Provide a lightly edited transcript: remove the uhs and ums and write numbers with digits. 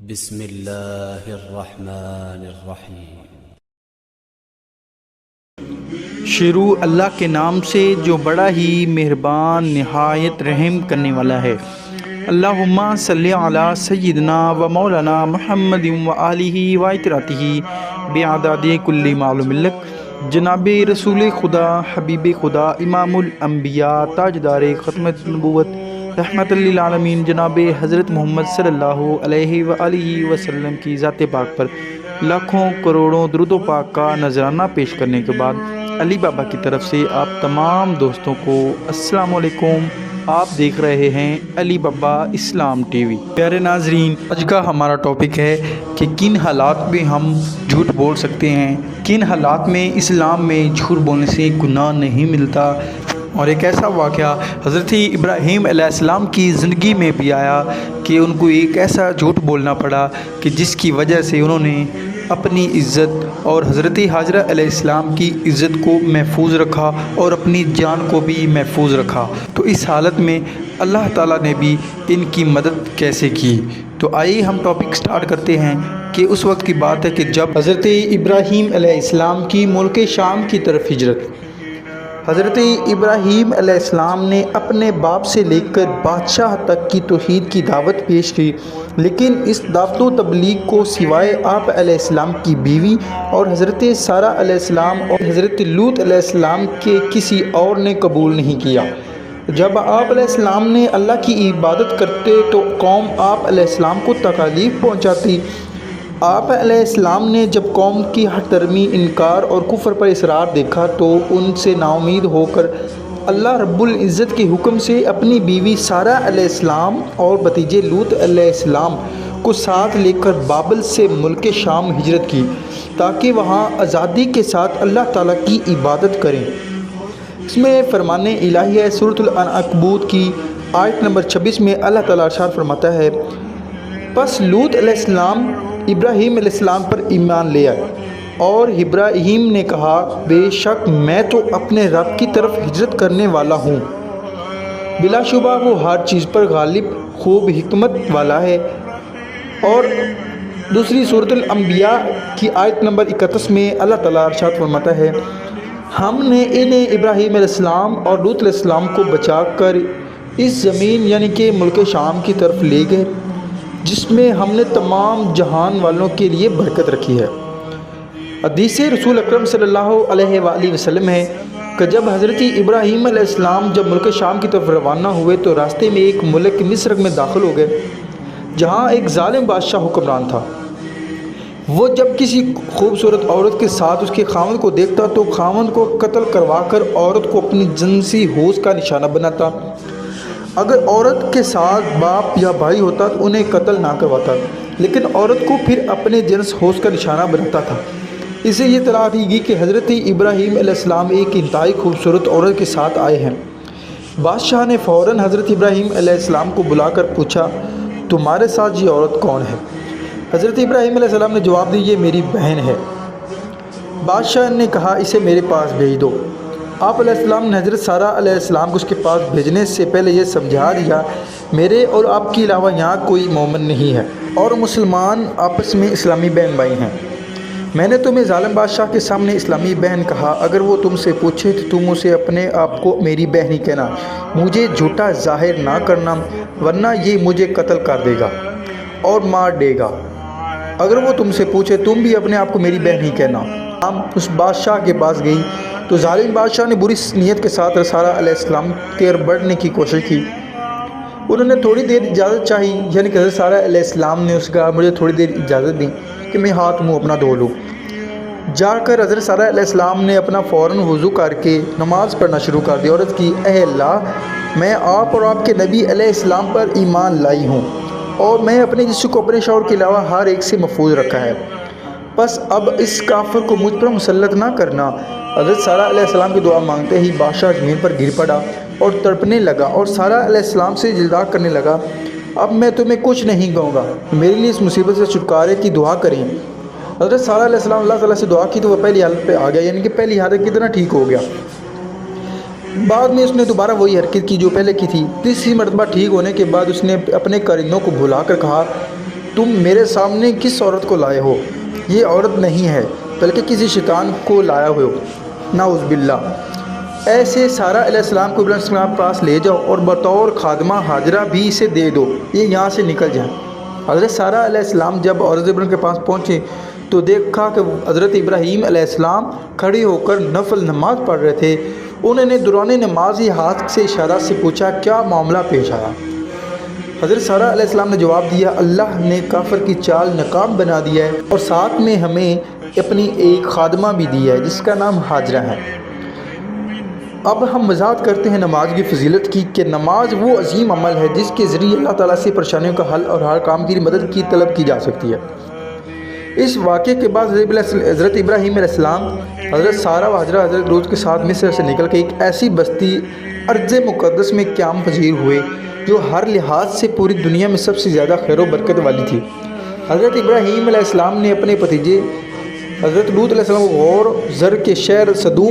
بسم اللہ الرحمن الرحیم۔ شروع اللہ کے نام سے جو بڑا ہی مہربان نہایت رحم کرنے والا ہے۔ اللہم صلی علی سیدنا و مولانا محمد و آلہ و اطراطہ بعدد کل معلوم لک۔ جناب رسول خدا، حبیب خدا، امام الانبیاء، تاجدار ختمت نبوت، رحمت للعالمین، جناب حضرت محمد صلی اللہ علیہ وآلہ وسلم کی ذات پاک پر لاکھوں کروڑوں درود و پاک کا نذرانہ پیش کرنے کے بعد علی بابا کی طرف سے آپ تمام دوستوں کو السلام علیکم۔ آپ دیکھ رہے ہیں علی بابا اسلام ٹی وی۔ پیارے ناظرین، آج کا ہمارا ٹاپک ہے کہ کن حالات میں ہم جھوٹ بول سکتے ہیں، کن حالات میں اسلام میں جھوٹ بولنے سے گناہ نہیں ملتا۔ اور ایک ایسا واقعہ حضرت ابراہیم علیہ السلام کی زندگی میں بھی آیا کہ ان کو ایک ایسا جھوٹ بولنا پڑا کہ جس کی وجہ سے انہوں نے اپنی عزت اور حضرت حاجرہ علیہ السلام کی عزت کو محفوظ رکھا اور اپنی جان کو بھی محفوظ رکھا۔ تو اس حالت میں اللہ تعالیٰ نے بھی ان کی مدد کیسے کی، تو آئیے ہم ٹاپک سٹارٹ کرتے ہیں کہ اس وقت کی بات ہے کہ جب حضرت ابراہیم علیہ السلام کی ملک شام کی طرف ہجرت، حضرت ابراہیم علیہ السلام نے اپنے باپ سے لے کر بادشاہ تک کی توحید کی دعوت پیش کی، لیکن اس دعوت و تبلیغ کو سوائے آپ علیہ السلام کی بیوی اور حضرت سارہ علیہ السلام اور حضرت لوط علیہ السلام کے کسی اور نے قبول نہیں کیا۔ جب آپ علیہ السلام نے اللہ کی عبادت کرتے تو قوم آپ علیہ السلام کو تکالیف پہنچاتی۔ آپ علیہ السلام نے جب قوم کی ہر طرمی انکار اور کفر پر اصرار دیکھا تو ان سے نا امید ہو کر اللہ رب العزت کے حکم سے اپنی بیوی سارہ علیہ السلام اور بھتیجے لوط علیہ السلام کو ساتھ لے کر بابل سے ملک شام ہجرت کی تاکہ وہاں آزادی کے ساتھ اللہ تعالیٰ کی عبادت کریں۔ اس میں فرمان الہی ہے۔ سورۃ العنکبوت کی آیت نمبر 26 میں اللہ تعالیٰ ارشاد فرماتا ہے، پس لوط علیہ السلام ابراہیم علیہ السلام پر ایمان لے آئے اور ابراہیم نے کہا، بے شک میں تو اپنے رب کی طرف ہجرت کرنے والا ہوں، بلا شبہ وہ ہر چیز پر غالب، خوب حکمت والا ہے۔ اور دوسری سورۃ الانبیاء کی آیت نمبر 31 میں اللہ تعالیٰ ارشاد فرماتا ہے، ہم نے انہیں ابراہیم علیہ السلام اور لوط علیہ السلام کو بچا کر اس زمین یعنی کہ ملک شام کی طرف لے گئے جس میں ہم نے تمام جہان والوں کے لیے برکت رکھی ہے۔ حدیث رسول اکرم صلی اللہ علیہ وآلہ وسلم ہے کہ جب حضرت ابراہیم علیہ السلام جب ملک شام کی طرف روانہ ہوئے تو راستے میں ایک ملک مصر میں داخل ہو گئے جہاں ایک ظالم بادشاہ حکمران تھا۔ وہ جب کسی خوبصورت عورت کے ساتھ اس کے خاوند کو دیکھتا تو خاوند کو قتل کروا کر عورت کو اپنی جنسی ہوش کا نشانہ بناتا۔ اگر عورت کے ساتھ باپ یا بھائی ہوتا تو انہیں قتل نہ کرواتا، لیکن عورت کو پھر اپنے جنس ہوش کا نشانہ بناتا تھا۔ اسے یہ اطلاع دی گئی کہ حضرت ابراہیم علیہ السلام ایک انتہائی خوبصورت عورت کے ساتھ آئے ہیں۔ بادشاہ نے فوراً حضرت ابراہیم علیہ السلام کو بلا کر پوچھا، تمہارے ساتھ یہ عورت کون ہے؟ حضرت ابراہیم علیہ السلام نے جواب دیا، یہ میری بہن ہے۔ بادشاہ نے کہا، اسے میرے پاس بھیج دو۔ آپ علیہ السلام نے حضرت سارہ علیہ السلام کو اس کے پاس بھیجنے سے پہلے یہ سمجھا دیا، میرے اور آپ کے علاوہ یہاں کوئی مومن نہیں ہے اور مسلمان آپس میں اسلامی بہن بھائی ہیں۔ میں نے تمہیں ظالم بادشاہ کے سامنے اسلامی بہن کہا، اگر وہ تم سے پوچھے تو تم اسے اپنے آپ کو میری بہن ہی کہنا، مجھے جھوٹا ظاہر نہ کرنا ورنہ یہ مجھے قتل کر دے گا اور مار دے گا۔ اگر وہ تم سے پوچھے تم بھی اپنے آپ کو میری بہن ہی کہنا۔ ہم اس بادشاہ کے پاس گئی تو ظالم بادشاہ نے بری نیت کے ساتھ سارہ علیہ السلام کی بڑھنے کی کوشش کی۔ انہوں نے تھوڑی دیر اجازت چاہی، یعنی کہ حضرت سارہ علیہ السلام نے اس کا مجھے تھوڑی دیر اجازت دی کہ میں ہاتھ منہ اپنا دھو لوں۔ جا کر حضرت سارہ علیہ السلام نے اپنا فوراً وضو کر کے نماز پڑھنا شروع کر دی۔ عورت کی، اے اللہ، میں آپ اور آپ کے نبی علیہ السلام پر ایمان لائی ہوں اور میں اپنے جسم کو اپنے شوہر کے علاوہ ہر ایک سے محفوظ رکھا ہے، بس اب اس کافر کو مجھ پر مسلط نہ کرنا۔ حضرت سارہ علیہ السلام کی دعا مانگتے ہی بادشاہ زمین پر گر پڑا اور تڑپنے لگا اور سارہ علیہ السلام سے جلدہ کرنے لگا، اب میں تمہیں کچھ نہیں کہوں گا، میرے لیے اس مصیبت سے چھٹکارے کی دعا کریں۔ حضرت سارہ علیہ السلام اللہ تعالیٰ سے دعا کی تو وہ پہلی حالت پہ آ گیا، یعنی کہ پہلی حالت کی طرح ٹھیک ہو گیا۔ بعد میں اس نے دوبارہ وہی حرکت کی جو پہلے کی تھی۔ تیسری مرتبہ ٹھیک ہونے کے بعد اس نے اپنے کرندوں کو بھلا کر کہا، تم میرے سامنے کس عورت کو لائے ہو؟ یہ عورت نہیں ہے بلکہ کسی شیطان کو لایا ہوئے ہو، نعوذ باللہ۔ ایسے سارہ علیہ السلام کو ابراہیم علیہ السلام کے پاس لے جاؤ اور بطور خادمہ ہاجرہ بھی اسے دے دو، یہ یہاں سے نکل جائیں۔ حضرت سارہ علیہ السلام جب عورت ابراہیم کے پاس پہنچے تو دیکھا کہ حضرت ابراہیم علیہ السلام کھڑے ہو کر نفل نماز پڑھ رہے تھے۔ انہوں نے دوران نماز ہی ہاتھ سے اشارہ سے پوچھا کیا معاملہ پیش آیا؟ حضرت سارہ علیہ السلام نے جواب دیا اللہ نے کافر کی چال ناکام بنا دیا ہے اور ساتھ میں ہمیں اپنی ایک خادمہ بھی دی ہے جس کا نام ہاجرہ ہے۔ اب ہم وضاحت کرتے ہیں نماز کی فضیلت کی کہ نماز وہ عظیم عمل ہے جس کے ذریعے اللہ تعالیٰ سے پریشانیوں کا حل اور ہر کام کی مدد کی طلب کی جا سکتی ہے۔ اس واقعے کے بعد حضرت ابراہیم علیہ السلام حضرت سارہ و ہاجرہ حضرت لوط کے ساتھ مصر سے نکل کے ایک ایسی بستی ارض مقدس میں قیام پذیر ہوئے جو ہر لحاظ سے پوری دنیا میں سب سے زیادہ خیر و برکت والی تھی۔ حضرت ابراہیم علیہ السلام نے اپنے بھتیجے حضرت لوط علیہ السلام کو غور زر کے شہر صدوم